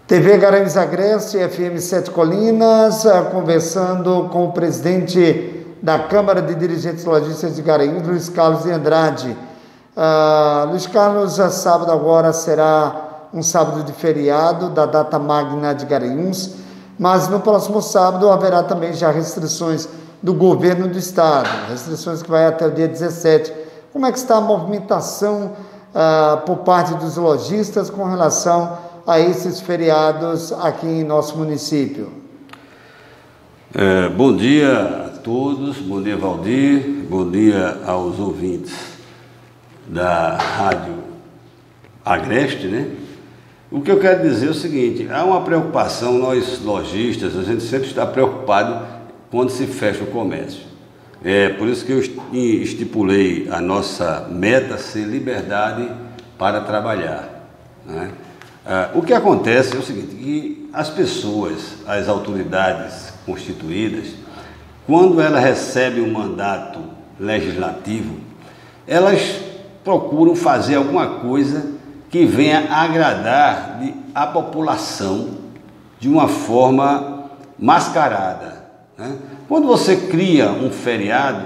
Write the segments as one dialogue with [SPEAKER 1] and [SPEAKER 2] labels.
[SPEAKER 1] TV Garanhuns Agreste, FM Sete Colinas, conversando com o presidente da Câmara de Dirigentes Lojistas de Garanhuns, Luiz Carlos de Andrade. Luiz Carlos, sábado agora será um sábado de feriado da data magna de Garanhuns, mas no próximo sábado haverá também já restrições do governo do estado, restrições que vai até o dia 17. Como é que está a movimentação por parte dos lojistas com relação a esses feriados aqui em nosso município?
[SPEAKER 2] Bom dia a todos, bom dia Valdir, bom dia aos ouvintes da Rádio Agreste, né? O que eu quero dizer é o seguinte: há uma preocupação, nós lojistas, a gente sempre está preocupado quando se fecha o comércio. É por isso que eu estipulei a nossa meta ser liberdade para trabalhar, né? O que acontece é o seguinte, que as pessoas, as autoridades constituídas, quando elas recebem um mandato legislativo, elas procuram fazer alguma coisa que venha agradar a população de uma forma mascarada, né? Quando você cria um feriado,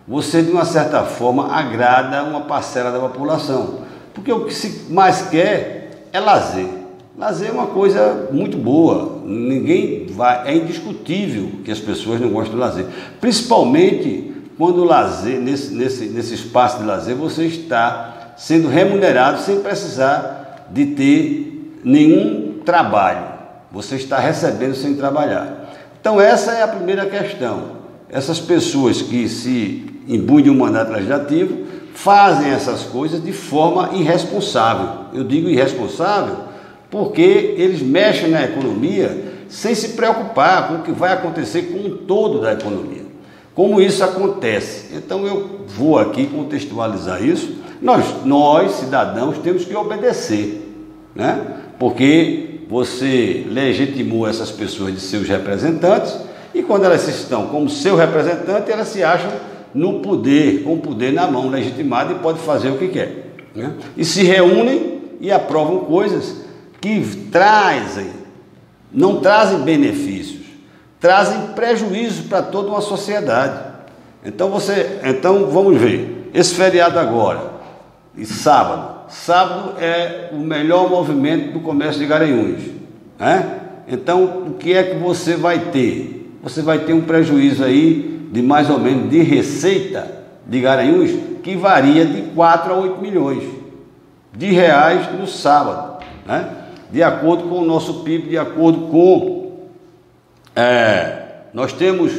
[SPEAKER 2] você de uma certa forma agrada uma parcela da população, porque o que se mais quer é lazer. Lazer é uma coisa muito boa, é indiscutível que as pessoas não gostam do lazer, principalmente quando o lazer, nesse espaço de lazer, você está sendo remunerado sem precisar de ter nenhum trabalho, você está recebendo sem trabalhar. Então essa é a primeira questão. Essas pessoas que se imbuem de um mandato legislativo fazem essas coisas de forma irresponsável. Eu digo irresponsável porque eles mexem na economia sem se preocupar com o que vai acontecer com o todo da economia. Como isso acontece? Então eu vou aqui contextualizar isso. Nós cidadãos, temos que obedecer, né? Porque você legitimou essas pessoas de seus representantes e quando elas estão como seu representante, elas se acham no poder, com o poder na mão, legitimado, e pode fazer o que quer, né? E se reúnem e aprovam coisas que não trazem benefícios, trazem prejuízo para toda uma sociedade. Então vamos ver, esse feriado agora, e sábado é o melhor movimento do comércio de Garanhuns, né? Então o que é que você vai ter? Você vai ter um prejuízo aí de mais ou menos de receita de Garanhuns que varia de 4 a 8 milhões de reais no sábado, né? De acordo com o nosso PIB, de acordo com nós temos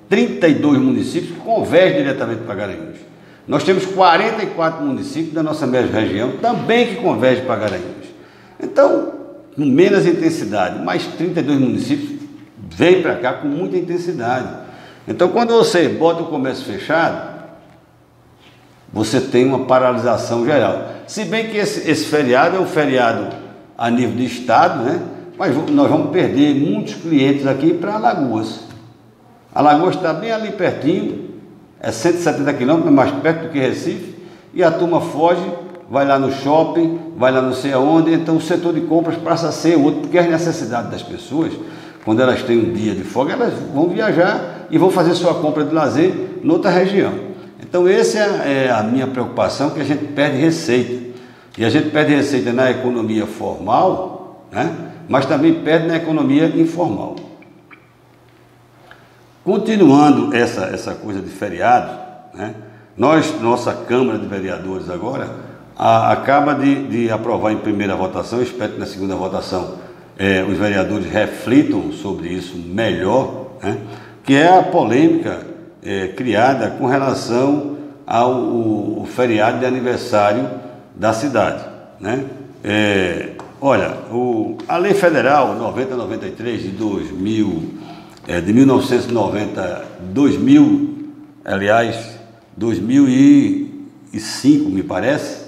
[SPEAKER 2] 32 municípios que convergem diretamente para Garanhuns. Nós temos 44 municípios da nossa mesma região também que convergem para Garanhuns. Então, com menos intensidade, mas 32 municípios vêm para cá com muita intensidade. Então, quando você bota o comércio fechado, você tem uma paralisação geral. Se bem que esse feriado é um feriado a nível de estado, né? Mas nós vamos perder muitos clientes aqui para Alagoas. Alagoas está bem ali pertinho, é 170 quilômetros, mais perto do que Recife, e a turma foge, vai lá no shopping, vai lá não sei aonde, então o setor de compras passa a ser outro, porque as necessidades das pessoas, quando elas têm um dia de folga, elas vão viajar e vão fazer sua compra de lazer noutra região. Então essa é a minha preocupação, que a gente perde receita. E a gente perde receita na economia formal, né? Mas também perde na economia informal. Continuando essa coisa de feriado, né? Nossa Câmara de Vereadores agora acaba de aprovar em primeira votação, eu espero que na segunda votação os vereadores reflitam sobre isso melhor, né? Que é a polêmica criada com relação ao feriado de aniversário da cidade, né? Olha, a Lei Federal 9093 de 2005, me parece,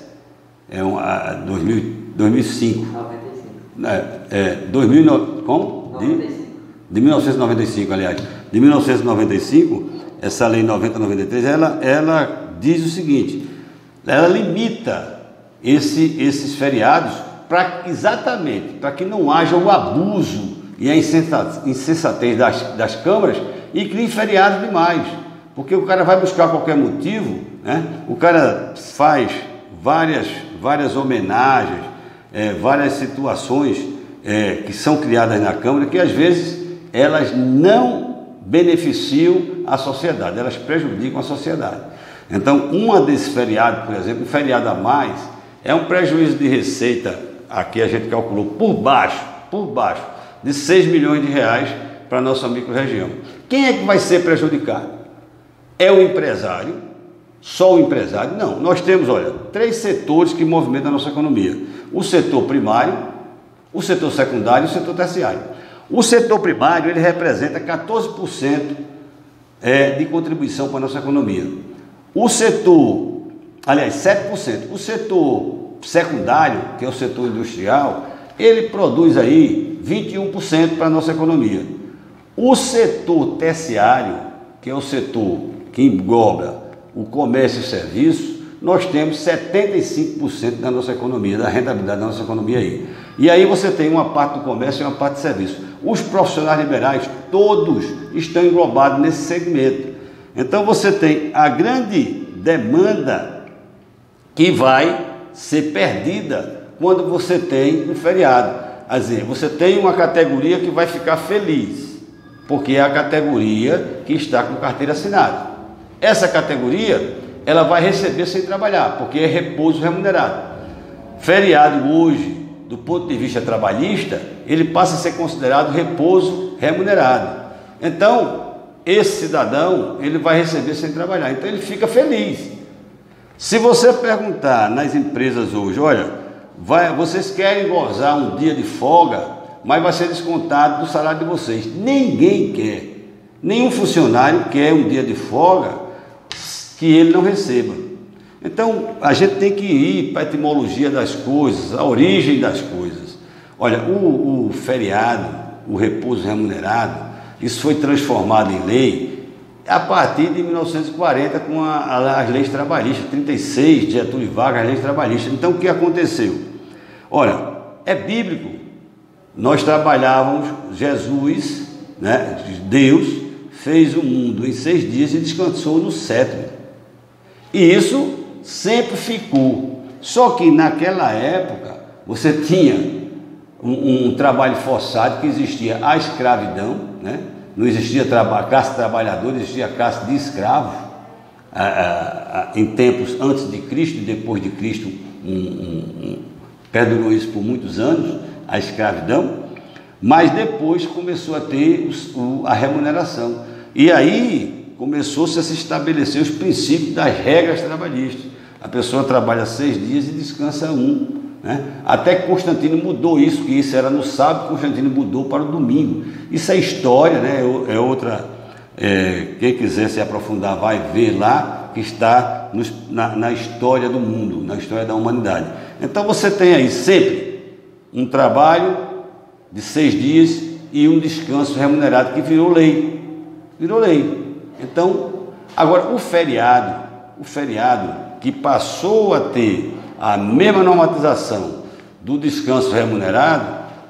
[SPEAKER 2] 2005. 95. Como? 95. De 1995, aliás. De 1995, essa Lei 9093, ela diz o seguinte: ela limita esses feriados exatamente para que não haja o abuso e a insensatez das câmaras e crie feriados demais, porque o cara vai buscar qualquer motivo, né? O cara faz várias homenagens, várias situações que são criadas na Câmara, que às vezes elas não beneficiam a sociedade, elas prejudicam a sociedade. Então, uma desses feriados, por exemplo, um feriado a mais, é um prejuízo de receita, aqui a gente calculou por baixo, de 6 milhões de reais para a nossa micro-região. Quem é que vai ser prejudicado? É o empresário? Só o empresário? Não, nós temos, olha, 3 setores que movimentam a nossa economia. O setor primário, o setor secundário e o setor terciário. O setor primário, ele representa 14% de contribuição para a nossa economia. O setor, aliás, 7%. O setor secundário, que é o setor industrial, ele produz aí 21% para a nossa economia. O setor terciário, que é o setor que engloba o comércio e serviços, nós temos 75% da nossa economia, da rentabilidade da nossa economia aí. E aí você tem uma parte do comércio e uma parte de serviço. Os profissionais liberais, todos estão englobados nesse segmento. Então você tem a grande demanda que vai ser perdida quando você tem um feriado. Quer dizer, você tem uma categoria que vai ficar feliz, porque é a categoria que está com carteira assinada. Essa categoria, ela vai receber sem trabalhar, porque é repouso remunerado. Feriado hoje, do ponto de vista trabalhista, ele passa a ser considerado repouso remunerado. Então, esse cidadão, ele vai receber sem trabalhar, então ele fica feliz. Se você perguntar nas empresas hoje, olha, vocês querem gozar um dia de folga, mas vai ser descontado do salário de vocês. Ninguém quer, nenhum funcionário quer um dia de folga que ele não receba. Então, a gente tem que ir para a etimologia das coisas, a origem das coisas. Olha, o feriado, o repouso remunerado, isso foi transformado em lei a partir de 1940 com as leis trabalhistas, 36 de Getúlio Vargas, as leis trabalhistas. Então, o que aconteceu? Olha, é bíblico. Nós trabalhávamos, Jesus, né, Deus, fez o mundo em 6 dias e descansou no 7º. E isso sempre ficou. Só que naquela época você tinha um trabalho forçado, que existia a escravidão, né? Não existia classe trabalhadora, existia classe de escravos em tempos antes de Cristo e depois de Cristo. Perdurou isso por muitos anos, a escravidão, mas depois começou a ter a remuneração. E aí começou-se a se estabelecer os princípios das regras trabalhistas. A pessoa trabalha 6 dias e descansa 1, né? Até que Constantino mudou isso, que isso era no sábado, Constantino mudou para o domingo. Isso é história, né? É outra. Quem quiser se aprofundar vai ver lá, que está na história do mundo, na história da humanidade. Então você tem aí sempre um trabalho de 6 dias e um descanso remunerado, que virou lei. Virou lei. Então, agora o feriado que passou a ter a mesma normatização do descanso remunerado,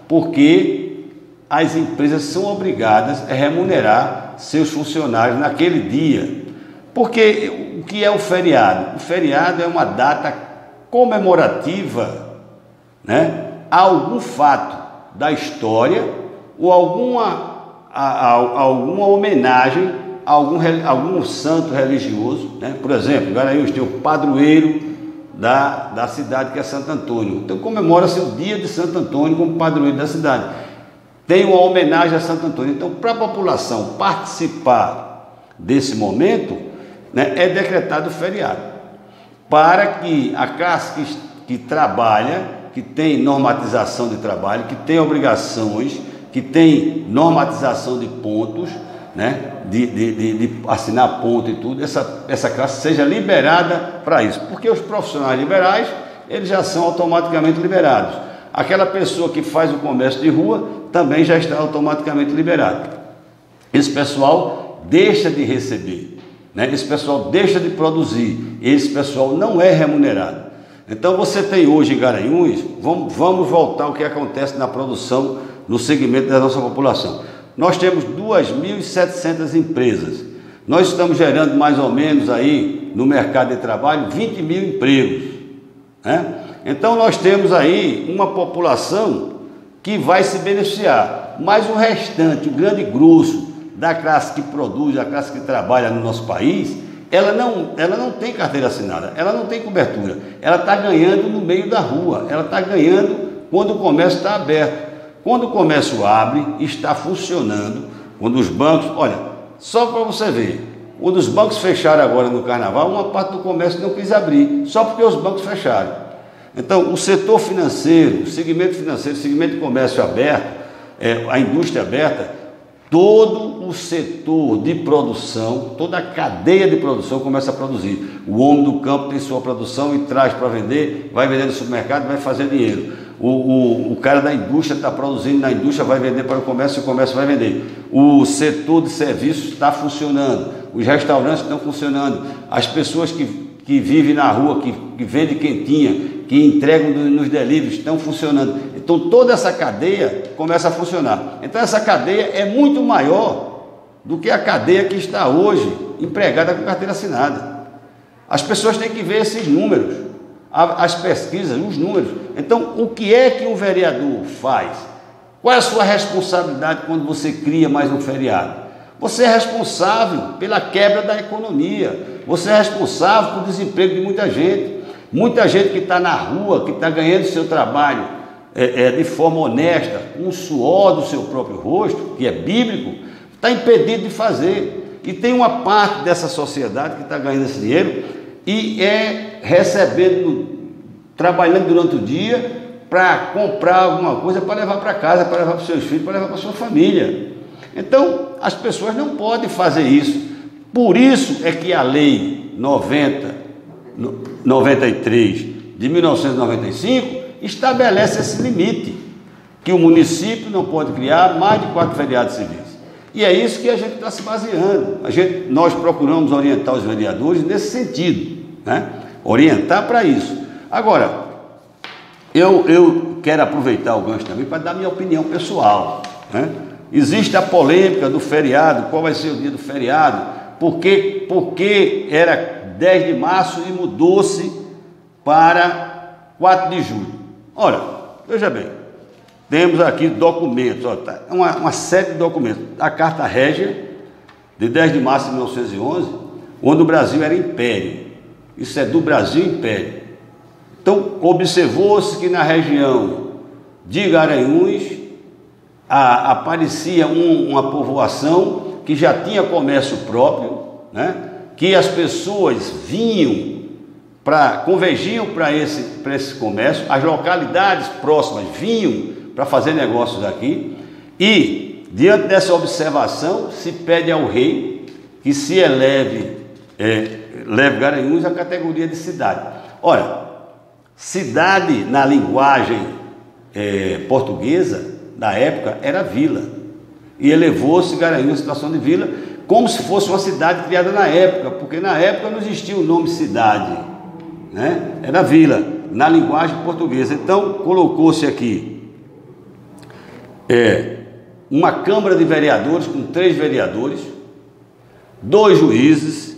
[SPEAKER 2] porque as empresas são obrigadas a remunerar seus funcionários naquele dia. Porque o que é o feriado? O feriado é uma data comemorativa, né, a algum fato da história ou alguma homenagem a algum santo religioso, né? Por exemplo, em Garanhuns tem o padroeiro da cidade, que é Santo Antônio. Então comemora-se o dia de Santo Antônio como padroeiro da cidade. Tem uma homenagem a Santo Antônio. Então, para a população participar desse momento, né, é decretado o feriado, para que a classe que trabalha, que tem normatização de trabalho, que tem obrigações, que tem normatização de pontos, né, de assinar ponto e tudo, essa classe seja liberada para isso, porque os profissionais liberais, eles já são automaticamente liberados. Aquela pessoa que faz o comércio de rua também já está automaticamente liberado. Esse pessoal deixa de receber, né? Esse pessoal deixa de produzir, esse pessoal não é remunerado. Então você tem hoje em Garanhuns, vamos voltar ao que acontece na produção, no segmento da nossa população. Nós temos 2.700 empresas. Nós estamos gerando mais ou menos aí no mercado de trabalho 20 mil empregos, né? Então nós temos aí uma população que vai se beneficiar, mas o restante, o grande grosso da classe que produz, a classe que trabalha no nosso país, ela não tem carteira assinada, ela não tem cobertura, ela está ganhando no meio da rua, ela está ganhando quando o comércio está aberto. Quando o comércio abre, está funcionando, quando os bancos, olha, só para você ver, quando os bancos fecharam agora no carnaval, uma parte do comércio não quis abrir, só porque os bancos fecharam. Então, o setor financeiro, o segmento de comércio aberto, a indústria aberta, todo o setor de produção, toda a cadeia de produção começa a produzir. O homem do campo tem sua produção e traz para vender, vai vender no supermercado, vai fazer dinheiro. O cara da indústria está produzindo na indústria, vai vender para o comércio e o comércio vai vender. O setor de serviços está funcionando, os restaurantes estão funcionando, as pessoas que vivem na rua, que vendem quentinha, que entregam nos deliveries, estão funcionando. Então toda essa cadeia começa a funcionar. Então essa cadeia é muito maior do que a cadeia que está hoje empregada com carteira assinada. As pessoas têm que ver esses números, as pesquisas, os números. Então o que é que um vereador faz? Qual é a sua responsabilidade quando você cria mais um feriado? Você é responsável pela quebra da economia, você é responsável pelo desemprego de muita gente que está na rua, que está ganhando seu trabalho de forma honesta, com o suor do seu próprio rosto, que é bíblico, está impedido de fazer. E tem uma parte dessa sociedade que está ganhando esse dinheiro e trabalhando durante o dia para comprar alguma coisa para levar para casa, para levar para os seus filhos, para levar para a sua família. Então, as pessoas não podem fazer isso. Por isso é que a Lei 93 de 1995 estabelece esse limite, que o município não pode criar mais de 4 feriados civis. E é isso que a gente está se baseando. Nós procuramos orientar os vereadores nesse sentido, né? Orientar para isso. Agora, eu quero aproveitar o gancho também para dar minha opinião pessoal, né? Existe a polêmica do feriado, qual vai ser o dia do feriado, porque era 10 de março e mudou-se para 4 de julho. Olha, veja bem, temos aqui documentos, uma série de documentos. A Carta Régia, de 10 de março de 1911, onde o Brasil era império. Isso é do Brasil império. Então, observou-se que na região de Garanhuns aparecia uma povoação que já tinha comércio próprio, né? Que as pessoas convergiam para esse comércio, as localidades próximas vinham para fazer negócios aqui, e diante dessa observação se pede ao rei que se leve Garanhuns à categoria de cidade. Olha, cidade na linguagem portuguesa da época era vila, e elevou-se Garanhuns à situação de vila, como se fosse uma cidade criada na época, porque na época não existia o nome cidade, né? Era vila, na linguagem portuguesa. Então colocou-se aqui uma Câmara de Vereadores com 3 vereadores, 2 juízes,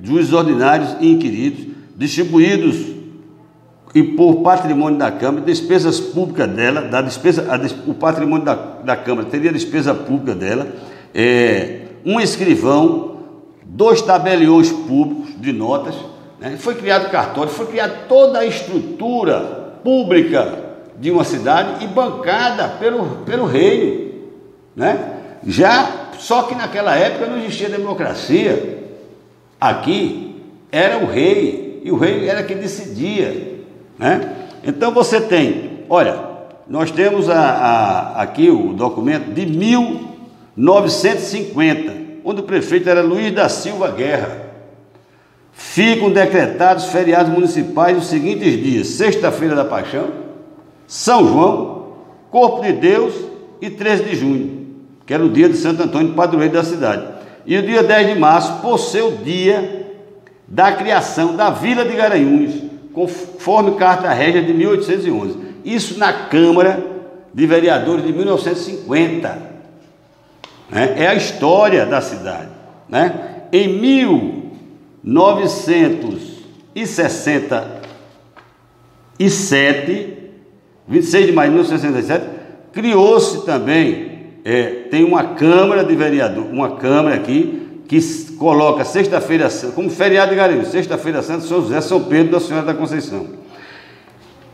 [SPEAKER 2] juízes ordinários e inquiridos, distribuídos e por patrimônio da Câmara, despesas públicas dela, o patrimônio da Câmara teria despesa pública dela, um escrivão, 2 tabeliões públicos de notas, né? Foi criado cartório, foi criada toda a estrutura pública de uma cidade e bancada pelo rei, né? Só que naquela época não existia democracia. Aqui era o rei, e o rei era quem decidia, né? Então você tem, olha, nós temos aqui o documento de 1950, onde o prefeito era Luiz da Silva Guerra. Ficam decretados feriados municipais nos seguintes dias: Sexta-feira da Paixão, São João, Corpo de Deus e 13 de junho, que era o dia de Santo Antônio, padroeiro da cidade. E o dia 10 de março, por ser o dia da criação da Vila de Garanhuns, conforme Carta Régia de 1811. Isso na Câmara de Vereadores de 1950. Né? É a história da cidade. Né? Em 1967, 26 de maio de 1967, criou-se também, tem uma Câmara de Vereadores, uma Câmara aqui, que coloca Sexta-feira Santa, como feriado de Garanhuns, Sexta-feira Santa, São José, São Pedro, Nossa Senhora da Conceição.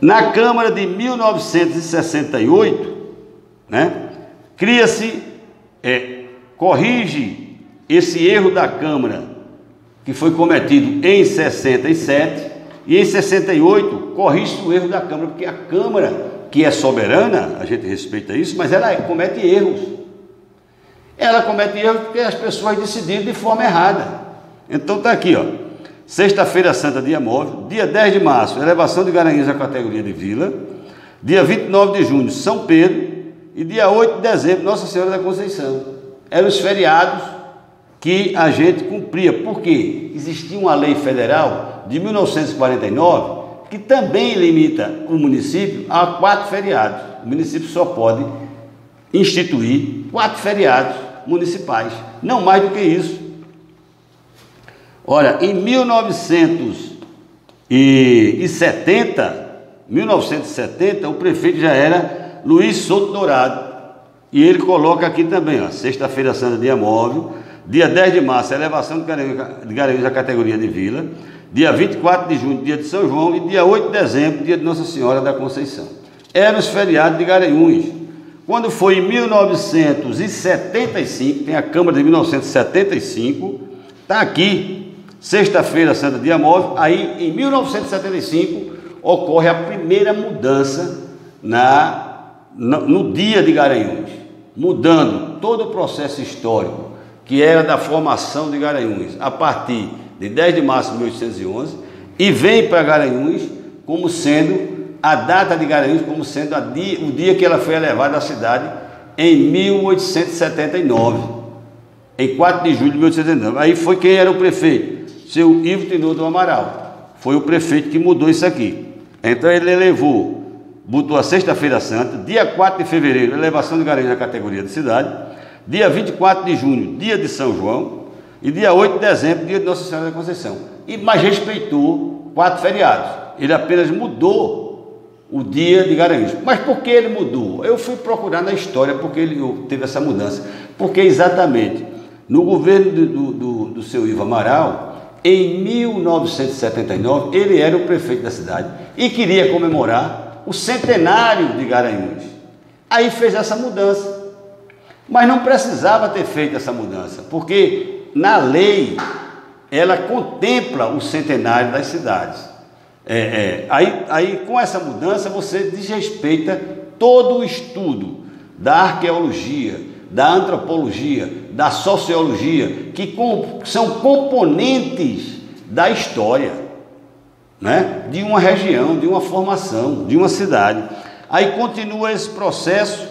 [SPEAKER 2] Na Câmara de 1968, né, cria-se, corrige esse erro da Câmara, que foi cometido em 67, e em 68 corrige o erro da Câmara, porque a Câmara, que é soberana, a gente respeita isso, mas ela comete erros. Ela comete erros porque as pessoas decidiram de forma errada. Então está aqui, ó. Sexta-feira Santa, dia móvel. Dia 10 de março, elevação de Garanhuns à categoria de vila. Dia 29 de junho, São Pedro. E dia 8 de dezembro, Nossa Senhora da Conceição. Eram os feriados que a gente cumpria. Por quê? Existia uma lei federal de 1949 que também limita o município a 4 feriados. O município só pode instituir 4 feriados municipais, não mais do que isso. Olha, em 1970, o prefeito já era Luiz Souto Dourado, e ele coloca aqui também, ó, Sexta-feira Santa, dia móvel. Dia 10 de março, elevação de Garanhuns à categoria de vila. Dia 24 de junho, dia de São João. E dia 8 de dezembro, dia de Nossa Senhora da Conceição. Eram os feriados de Garanhuns. Quando foi em 1975, tem a Câmara de 1975, está aqui, Sexta-feira Santa, dia móvel. Aí, em 1975, ocorre a primeira mudança no dia de Garanhuns, mudando todo o processo histórico, que era da formação de Garanhuns, a partir de 10 de março de 1811, e vem para Garanhuns como sendo a data de Garanhuns, como sendo o dia que ela foi elevada à cidade, em 1879, em 4 de julho de 1879. Aí foi quem era o prefeito? Seu Ivo Tenor do Amaral. Foi o prefeito que mudou isso aqui. Então ele botou a Sexta-feira Santa, dia 4 de fevereiro, elevação de Garanhuns à categoria de cidade. Dia 24 de junho, dia de São João. E dia 8 de dezembro, dia de Nossa Senhora da Conceição. Mas respeitou 4 feriados. Ele apenas mudou o dia de Garanhuns. Mas por que ele mudou? Eu fui procurar na história porque ele teve essa mudança. Porque exatamente no governo do seu Ivo Amaral, em 1979, ele era o prefeito da cidade e queria comemorar o centenário de Garanhuns. Aí fez essa mudança. Mas não precisava ter feito essa mudança, porque na lei ela contempla o centenário das cidades. Aí com essa mudança você desrespeita todo o estudo da arqueologia, da antropologia, da sociologia, que são componentes da história, né? De uma região, de uma formação, de uma cidade. Aí continua esse processo.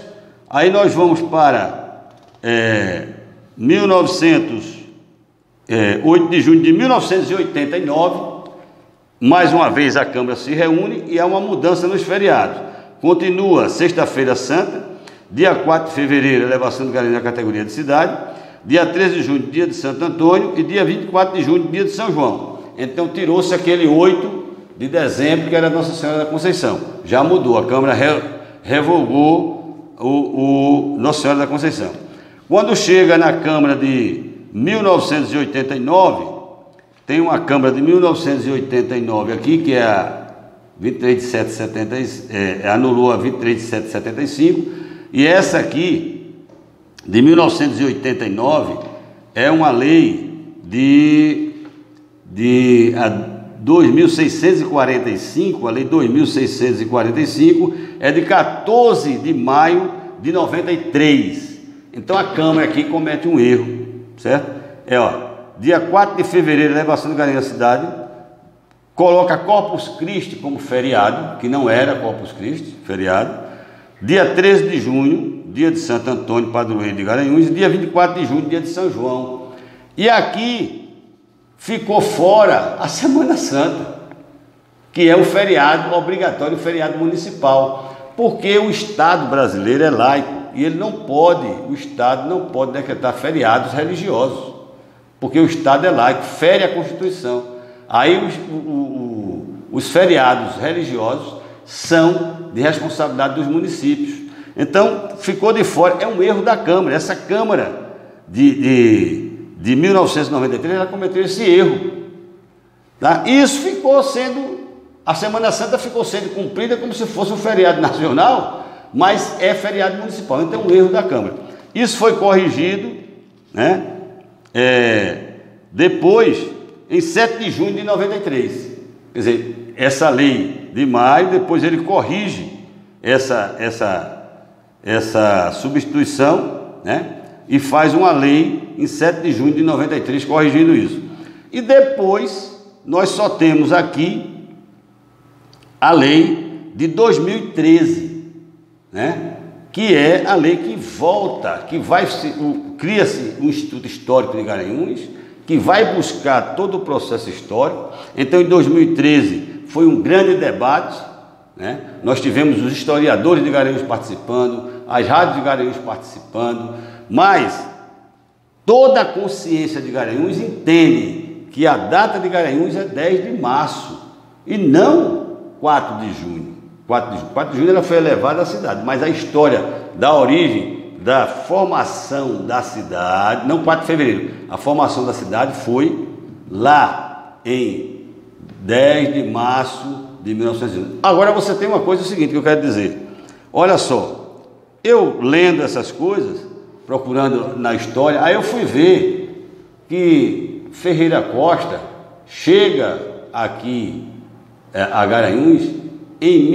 [SPEAKER 2] Aí nós vamos para 8 de junho de 1989, mais uma vez a Câmara se reúne e há uma mudança nos feriados. Continua Sexta-feira Santa, dia 4 de fevereiro, elevação de Garanhuns à categoria de cidade, dia 13 de junho, dia de Santo Antônio, e dia 24 de junho, dia de São João. Então tirou-se aquele 8 de dezembro, que era Nossa Senhora da Conceição. Já mudou, a Câmara revogou o Nossa Senhora da Conceição. Quando chega na Câmara de 1989, tem uma Câmara de 1989 aqui, que é a 23 de 770, anulou a 23 de 775, e essa aqui, de 1989, é uma lei de 2.645, a lei 2.645, é de 14 de maio de 93. Então a Câmara aqui comete um erro, certo? Dia 4 de fevereiro, elevação de Garanhuns à cidade, coloca Corpus Christi como feriado, que não era Corpus Christi, feriado. Dia 13 de junho, dia de Santo Antônio, padroeiro de Garanhuns, e dia 24 de junho, dia de São João. E aqui ficou fora a Semana Santa. que é o feriado obrigatório, o feriado municipal, porque o Estado brasileiro é laico e o Estado não pode decretar feriados religiosos, porque o Estado é laico, fere a Constituição. Aí os feriados religiosos são de responsabilidade dos municípios. Então, ficou de fora, é um erro da Câmara. Essa Câmara de 1993, ela cometeu esse erro. Tá? Isso ficou sendo, a Semana Santa ficou sendo cumprida como se fosse um feriado nacional, mas é feriado municipal. Então, é um erro da Câmara. Isso foi corrigido, né? Depois, em 7 de junho de 93. Quer dizer, essa lei de maio, depois ele corrige essa substituição, né? E faz uma lei em 7 de junho de 93 corrigindo isso. E depois nós só temos aqui a lei de 2013, né? Que é a lei que volta, cria-se um Instituto Histórico de Garanhuns, que vai buscar todo o processo histórico. Então, em 2013 foi um grande debate, né? Nós tivemos os historiadores de Garanhuns participando, as rádios de Garanhuns participando, mas toda a consciência de Garanhuns entende que a data de Garanhuns é 10 de março e não 4 de junho. 4 de junho ela foi elevada à cidade, mas a história da origem, da formação da cidade, não 4 de fevereiro, a formação da cidade foi lá em 10 de março de 1900. Agora você tem uma coisa seguinte que eu quero dizer. Olha só, eu lendo essas coisas, procurando na história, aí eu fui ver que Ferreira Costa chega aqui a Garanhuns em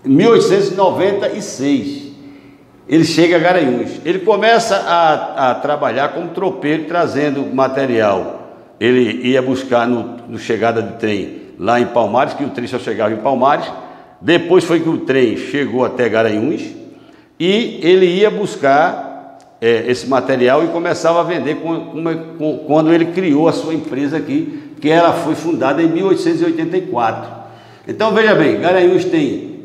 [SPEAKER 2] 1896. Ele chega a Garanhuns. Ele começa a trabalhar como tropeiro, trazendo material. Ele ia buscar no chegada de trem lá em Palmares, que o trem só chegava em Palmares. Depois foi que o trem chegou até Garanhuns e ele ia buscar esse material e começava a vender quando ele criou a sua empresa aqui, que ela foi fundada em 1884. Então veja bem, Garanhuns tem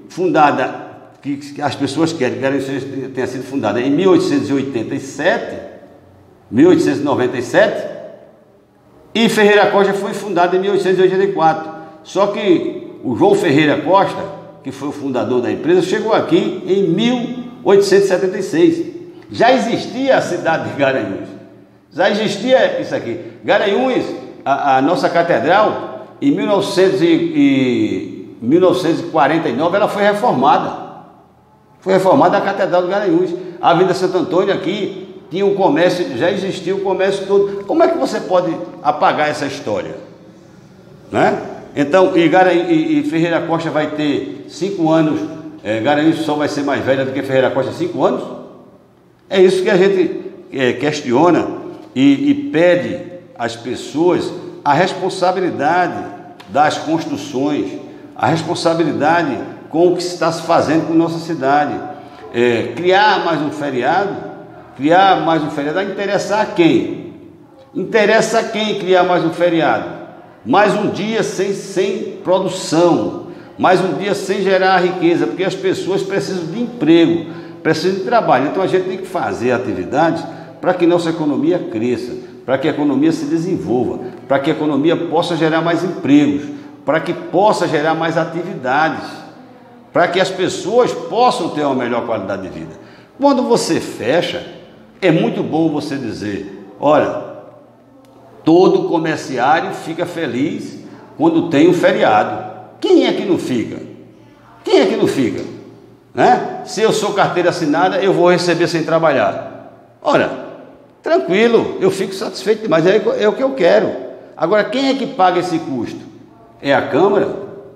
[SPEAKER 2] fundada, que as pessoas querem que Garanhuns tenha sido fundada em 1897, e Ferreira Costa foi fundada em 1884. Só que o João Ferreira Costa, que foi o fundador da empresa, chegou aqui em 1876. Já existia a cidade de Garanhuns, já existia isso aqui. Garanhuns, a nossa catedral, em 1949, ela foi reformada. Foi reformada a Catedral de Garanhuns. A Avenida Santo Antônio aqui tinha um comércio, já existia o comércio todo. Como é que você pode apagar essa história? Né? Então, e Ferreira Costa vai ter 5 anos, Garanhuns só vai ser mais velha do que Ferreira Costa 5 anos? É isso que a gente questiona e pede às pessoas a responsabilidade das construções, a responsabilidade com o que se está se fazendo com nossa cidade. Criar mais um feriado, vai interessar a quem? Interessa a quem criar mais um feriado? Mais um dia sem produção, mais um dia sem gerar riqueza, porque as pessoas precisam de emprego, precisam de trabalho. Então a gente tem que fazer atividades para que nossa economia cresça, para que a economia se desenvolva, para que a economia possa gerar mais empregos, para que possa gerar mais atividades, para que as pessoas possam ter uma melhor qualidade de vida. Quando você fecha, é muito bom você dizer, olha, todo comerciário fica feliz quando tem um feriado. Quem é que não fica? Quem é que não fica? Né? Se eu sou carteira assinada, eu vou receber sem trabalhar. Olha, tranquilo, eu fico satisfeito demais, é o que eu quero. Agora, quem é que paga esse custo? É a Câmara?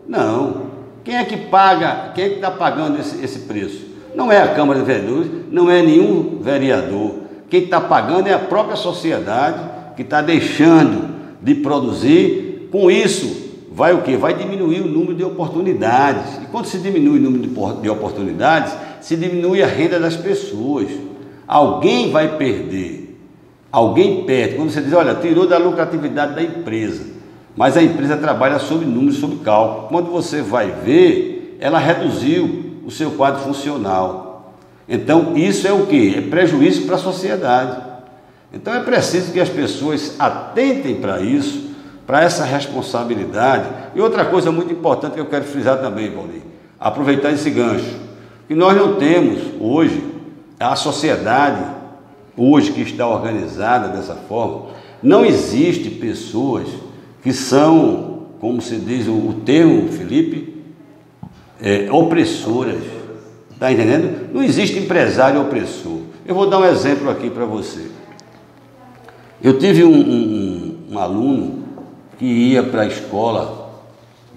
[SPEAKER 2] Não. Quem é que paga, quem é que está pagando esse preço? Não é a Câmara de Vereadores, não é nenhum vereador. Quem está pagando é a própria sociedade, que está deixando de produzir. Com isso, vai o quê? Vai diminuir o número de oportunidades. E quando se diminui o número de oportunidades, se diminui a renda das pessoas. Alguém vai perder. alguém perde, quando você diz, olha, tirou da lucratividade da empresa, mas a empresa trabalha sobre números, sobre cálculo. Quando você vai ver, ela reduziu o seu quadro funcional. Então, isso é o quê? É prejuízo para a sociedade. Então, é preciso que as pessoas atentem para isso, para essa responsabilidade. E outra coisa muito importante que eu quero frisar também, Valdir, aproveitar esse gancho, que nós não temos hoje, a sociedade hoje que está organizada dessa forma, não existe pessoas que são, como se diz o termo, Felipe, opressoras. Está entendendo? Não existe empresário opressor. Eu vou dar um exemplo aqui para você. Eu tive um aluno que ia para a escola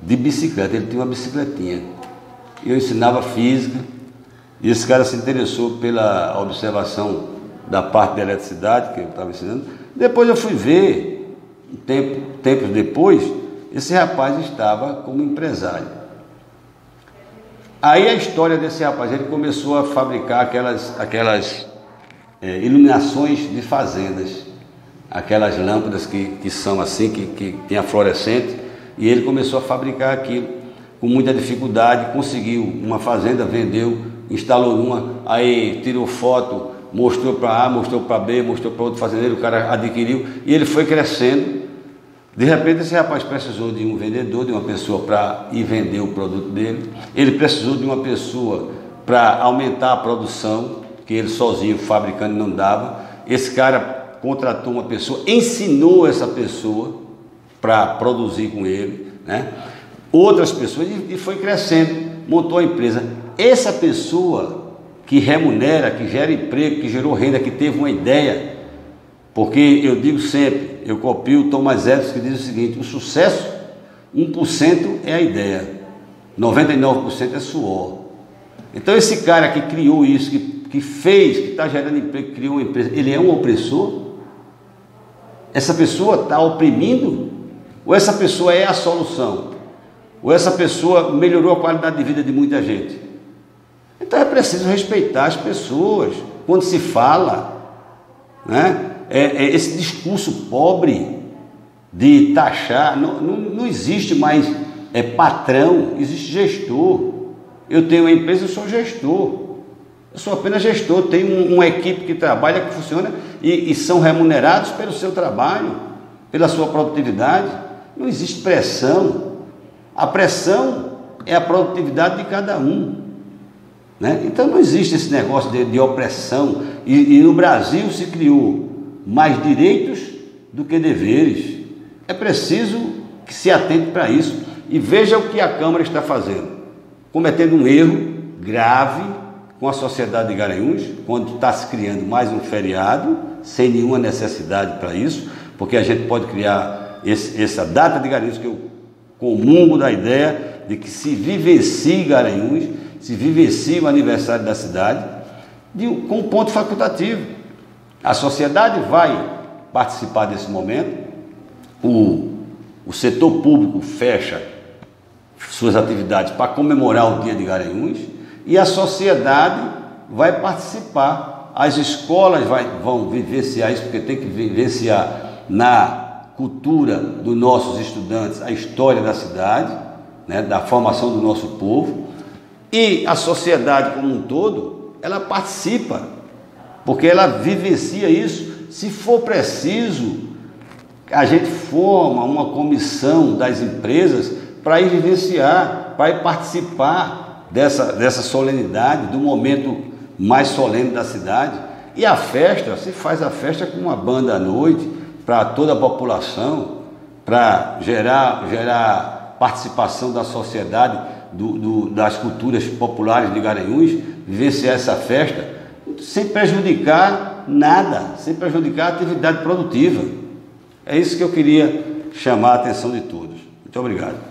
[SPEAKER 2] de bicicleta, ele tinha uma bicicletinha. Eu ensinava física, e esse cara se interessou pela observação da parte da eletricidade que eu estava ensinando. Depois eu fui ver, tempos depois, esse rapaz estava como empresário. Aí a história desse rapaz, ele começou a fabricar aquelas iluminações de fazendas, aquelas lâmpadas que são assim, que tem a fluorescente, e ele começou a fabricar aquilo com muita dificuldade, conseguiu uma fazenda, vendeu, instalou uma, aí tirou foto, mostrou para A, mostrou para B, mostrou para outro fazendeiro, o cara adquiriu, e ele foi crescendo. De repente esse rapaz precisou de um vendedor, de uma pessoa para ir vender o produto dele, ele precisou de uma pessoa para aumentar a produção, que ele sozinho fabricando não dava. Esse cara contratou uma pessoa, ensinou essa pessoa para produzir com ele, né? Outras pessoas, e foi crescendo, montou a empresa. Essa pessoa que remunera, que gera emprego, que gerou renda, que teve uma ideia, porque eu digo sempre, eu copio o Thomas Edison, que diz o seguinte: o sucesso, 1% é a ideia, 99% é suor. Então esse cara que criou isso, que fez, que está gerando emprego, que criou uma empresa, ele é um opressor? Essa pessoa está oprimindo? Ou essa pessoa é a solução? Ou essa pessoa melhorou a qualidade de vida de muita gente? Então é preciso respeitar as pessoas quando se fala, né? Esse discurso pobre de taxar, não existe mais patrão, existe gestor. Eu tenho uma empresa, eu sou gestor. Eu sou apenas gestor, tenho uma equipe que trabalha, que funciona e são remunerados pelo seu trabalho, pela sua produtividade. Não existe pressão. A pressão é a produtividade de cada um, né? Então não existe esse negócio de opressão. E no Brasil se criou mais direitos do que deveres. É preciso que se atente para isso. E veja o que a Câmara está fazendo, cometendo um erro grave com a sociedade de Garanhuns, quando está se criando mais um feriado, sem nenhuma necessidade para isso, porque a gente pode criar essa data de Garanhuns, que eu comungo da ideia de que se vivencie Garanhuns, se vivencie o aniversário da cidade, com um ponto facultativo. A sociedade vai participar desse momento, o setor público fecha suas atividades para comemorar o dia de Garanhuns, e a sociedade vai participar. As escolas vão vivenciar isso, porque tem que vivenciar na cultura dos nossos estudantes a história da cidade, né, da formação do nosso povo, e a sociedade como um todo, ela participa, porque ela vivencia isso. Se for preciso, a gente forma uma comissão das empresas para ir vivenciar, para ir participar dessa solenidade, do momento mais solene da cidade. E a festa, se faz a festa com uma banda à noite, para toda a população, para gerar participação da sociedade, das culturas populares de Garanhuns, vivenciar essa festa, sem prejudicar nada, sem prejudicar a atividade produtiva. É isso que eu queria chamar a atenção de todos. Muito obrigado.